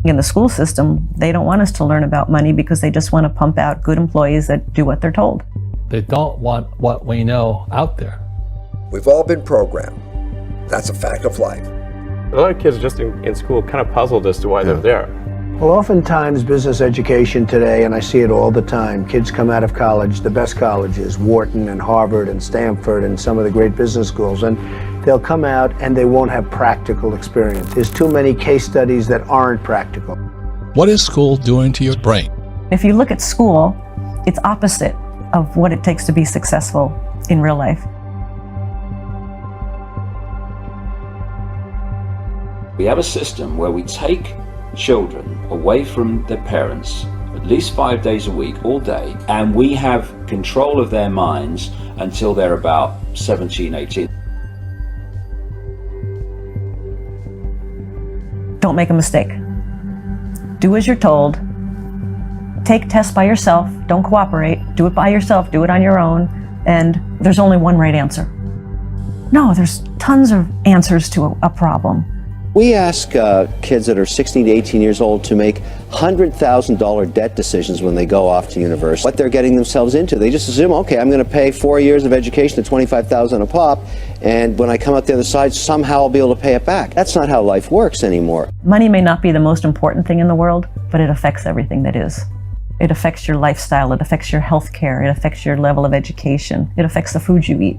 In the school system, they don't want us to learn about money because they just want to pump out good employees that do what they're told. They don't want what we know out there. We've all been programmed. That's a fact of life. A lot of kids just in school kind of puzzled as to why they're there. Well, oftentimes business education today, and I see it all the time, kids come out of college, the best colleges, Wharton and Harvard and Stanford and some of the great business schools, and they'll come out and they won't have practical experience. There's too many case studies that aren't practical. What is school doing to your brain? If you look at school, it's opposite of what it takes to be successful in real life. We have a system where we take children away from their parents at least 5 days a week, all day, and we have control of their minds until they're about 17, 18. Don't make a mistake. Do as you're told. Take tests by yourself. Don't cooperate. Do it by yourself. Do it on your own. And there's only one right answer. No, there's tons of answers to a problem. We ask kids that are 16 to 18 years old to make $100,000 debt decisions when they go off to university. What they're getting themselves into. They just assume, okay, I'm going to pay 4 years of education at $25,000 a pop, and when I come out the other side, somehow I'll be able to pay it back. That's not how life works anymore. Money may not be the most important thing in the world, but it affects everything that is. It affects your lifestyle, it affects your health care, it affects your level of education, it affects the food you eat.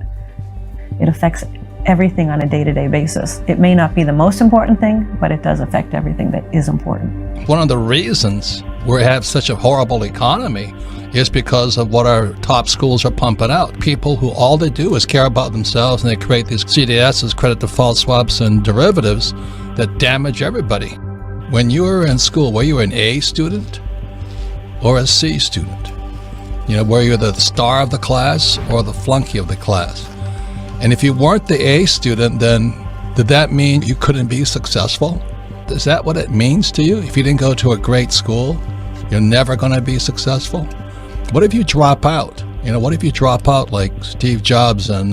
It affects everything on a day-to-day basis. It may not be the most important thing, but it does affect everything that is important. One of the reasons we have such a horrible economy is because of what our top schools are pumping out. People who all they do is care about themselves, and they create these CDSs, credit default swaps, and derivatives that damage everybody. When you were in school, were you an A student or a C student? You know, were you the star of the class or the flunky of the class? And if you weren't the A student, then did that mean you couldn't be successful? Is that what it means to you? If you didn't go to a great school, you're never going to be successful? What if you drop out? You know, what if you drop out like Steve Jobs and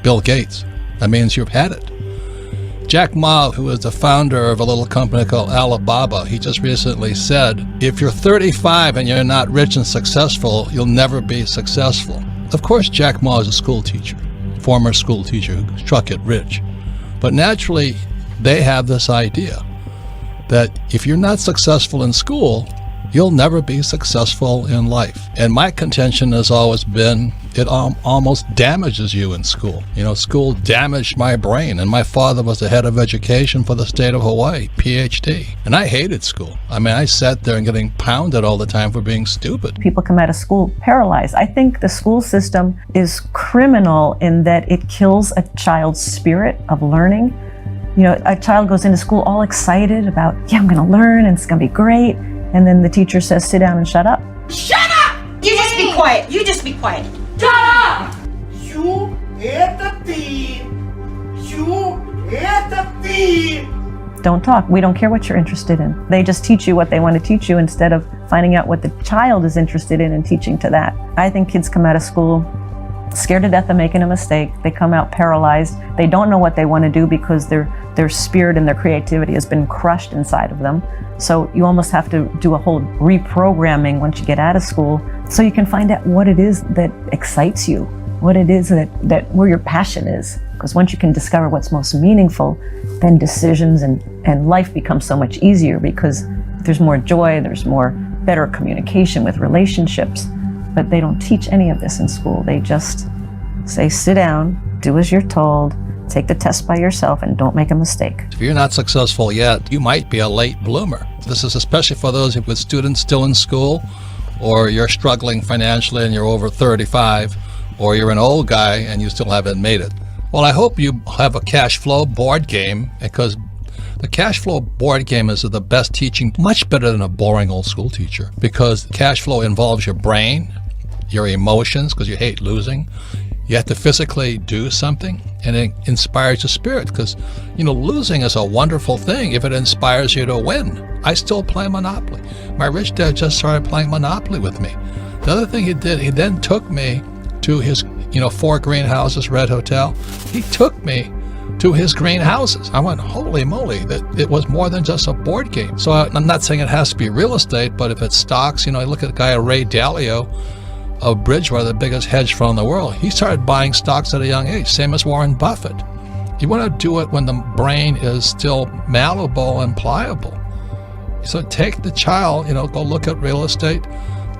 Bill Gates? That means you've had it. Jack Ma, who is the founder of a little company called Alibaba, he just recently said, if you're 35 and you're not rich and successful, you'll never be successful. Of course, Jack Ma is a school teacher. Former school teacher who struck it rich. But naturally, they have this idea that if you're not successful in school, you'll never be successful in life. And my contention has always been it almost damages you in school. You know, school damaged my brain, and my father was the head of education for the state of Hawaii, PhD. And I hated school. I mean, I sat there and getting pounded all the time for being stupid. People come out of school paralyzed. I think the school system is criminal in that it kills a child's spirit of learning. You know, a child goes into school all excited about, yeah, I'm gonna learn and it's gonna be great. And then the teacher says, sit down and shut up. Shut up! You just be quiet. You just be quiet. Shut up! You hit the thief. You hit the thief. Don't talk. We don't care what you're interested in. They just teach you what they want to teach you instead of finding out what the child is interested in and teaching to that. I think kids come out of school scared to death of making a mistake. They come out paralyzed. They don't know what they want to do because their spirit and their creativity has been crushed inside of them. So you almost have to do a whole reprogramming once you get out of school so you can find out what it is that excites you, what it is that where your passion is. Because once you can discover what's most meaningful, then decisions and life becomes so much easier because there's more joy, there's more better communication with relationships. But they don't teach any of this in school. They just say, sit down, do as you're told, take the test by yourself, and don't make a mistake. If you're not successful yet, you might be a late bloomer. This is especially for those with students still in school, or you're struggling financially and you're over 35, or you're an old guy and you still haven't made it. Well, I hope you have a cash flow board game, because the cash flow board game is the best teaching, much better than a boring old school teacher, because cash flow involves your brain, your emotions, because you hate losing. You have to physically do something, and it inspires your spirit, because, you know, losing is a wonderful thing if it inspires you to win. I still play Monopoly. My rich dad just started playing Monopoly with me. The other thing he did, he then took me to his, 4 greenhouses, Red Hotel. He took me to his greenhouses. I went, holy moly, that it was more than just a board game. So I'm not saying it has to be real estate, but if it's stocks, I look at a guy, Ray Dalio of Bridgewater, the biggest hedge fund in the world. He started buying stocks at a young age, same as Warren Buffett. You want to do it when the brain is still malleable and pliable. So take the child, go look at real estate.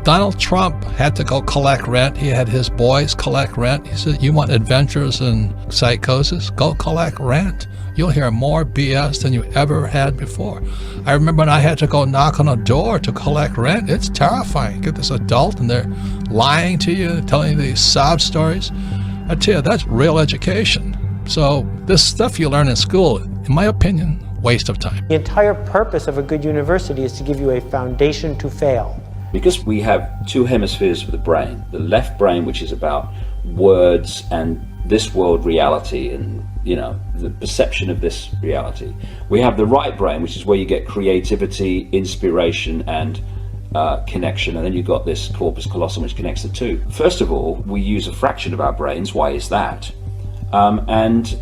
Donald Trump had to go collect rent. He had his boys collect rent. He said, you want adventures and psychosis? Go collect rent. You'll hear more BS than you ever had before. I remember when I had to go knock on a door to collect rent. It's terrifying. Get this adult and they're lying to you, telling you these sob stories. I tell you, that's real education. So this stuff you learn in school, in my opinion, waste of time. The entire purpose of a good university is to give you a foundation to fail. Because we have two hemispheres of the brain, the left brain, which is about words and this world reality and, the perception of this reality. We have the right brain, which is where you get creativity, inspiration, and connection. And then you've got this corpus callosum, which connects the two. First of all, we use a fraction of our brains. Why is that? And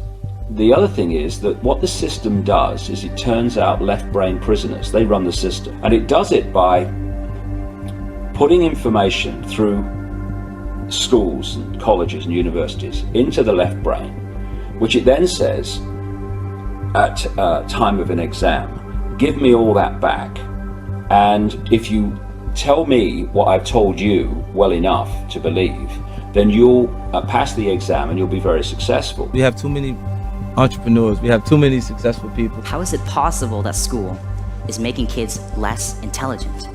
the other thing is that what the system does is it turns out left brain prisoners. They run the system. And it does it by putting information through schools and colleges and universities into the left brain, which it then says at time of an exam, give me all that back. And if you tell me what I've told you well enough to believe, then you'll pass the exam and you'll be very successful. We have too many entrepreneurs. We have too many successful people. How is it possible that school is making kids less intelligent?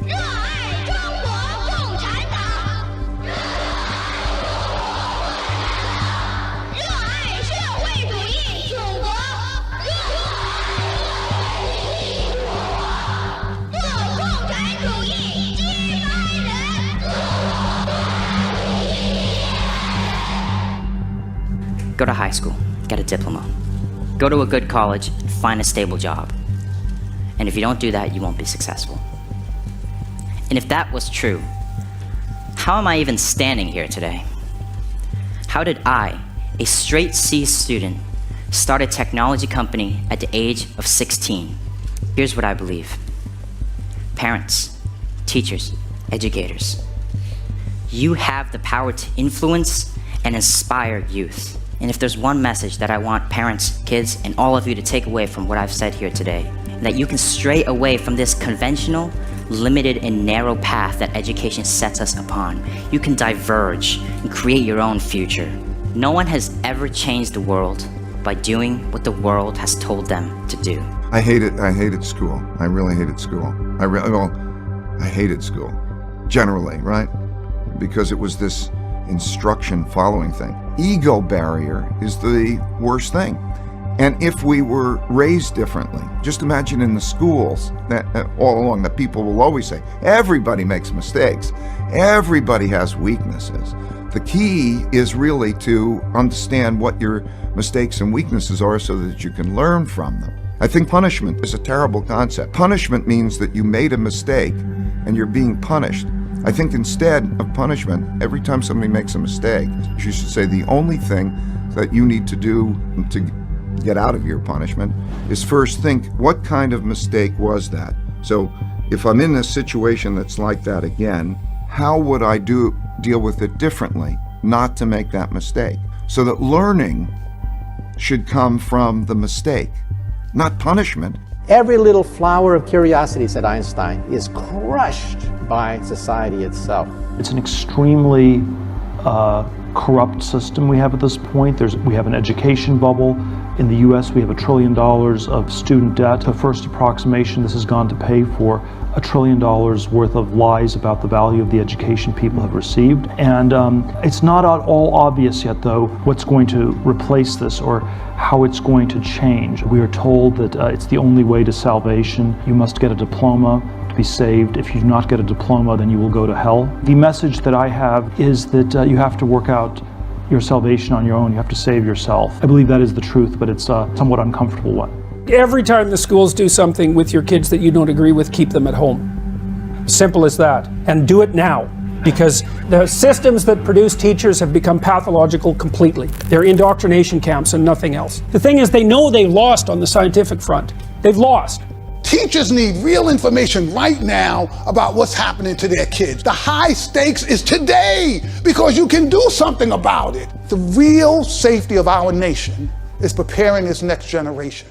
Go to high school, get a diploma. Go to a good college and find a stable job. And if you don't do that, you won't be successful. And if that was true, how am I even standing here today? How did I, a straight C student, start a technology company at the age of 16? Here's what I believe. Parents, teachers, educators, you have the power to influence and inspire youth. And if there's one message that I want parents, kids, and all of you to take away from what I've said here today, that you can stray away from this conventional, limited, and narrow path that education sets us upon. You can diverge and create your own future. No one has ever changed the world by doing what the world has told them to do. I hated school. I really hated school. I hated school, generally, right? Because it was this instruction following thing. Ego barrier is the worst thing. And if we were raised differently, just imagine in the schools that all along that people will always say, everybody makes mistakes. Everybody has weaknesses. The key is really to understand what your mistakes and weaknesses are so that you can learn from them. I think punishment is a terrible concept. Punishment means that you made a mistake and you're being punished. I think instead of punishment, every time somebody makes a mistake, you should say the only thing that you need to do to get out of your punishment is first think, what kind of mistake was that? So if I'm in a situation that's like that again, how would I deal with it differently, not to make that mistake? So that learning should come from the mistake, not punishment. Every little flower of curiosity, said Einstein, is crushed by society itself. It's an extremely corrupt system we have at this point. We have an education bubble. In the US, we have $1 trillion of student debt. The first approximation, this has gone to pay for $1 trillion worth of lies about the value of the education people have received. And it's not at all obvious yet, though, what's going to replace this or how it's going to change. We are told that it's the only way to salvation. You must get a diploma to be saved. If you do not get a diploma, then you will go to hell. The message that I have is that you have to work out your salvation on your own. You have to save yourself. I believe that is the truth, but it's a somewhat uncomfortable one. Every time the schools do something with your kids that you don't agree with, keep them at home. Simple as that. And do it now. because the systems that produce teachers have become pathological completely. They're indoctrination camps and nothing else. The thing is, they know they've lost on the scientific front. They've lost. Teachers need real information right now about what's happening to their kids. The high stakes is today, because you can do something about it. The real safety of our nation is preparing this next generation.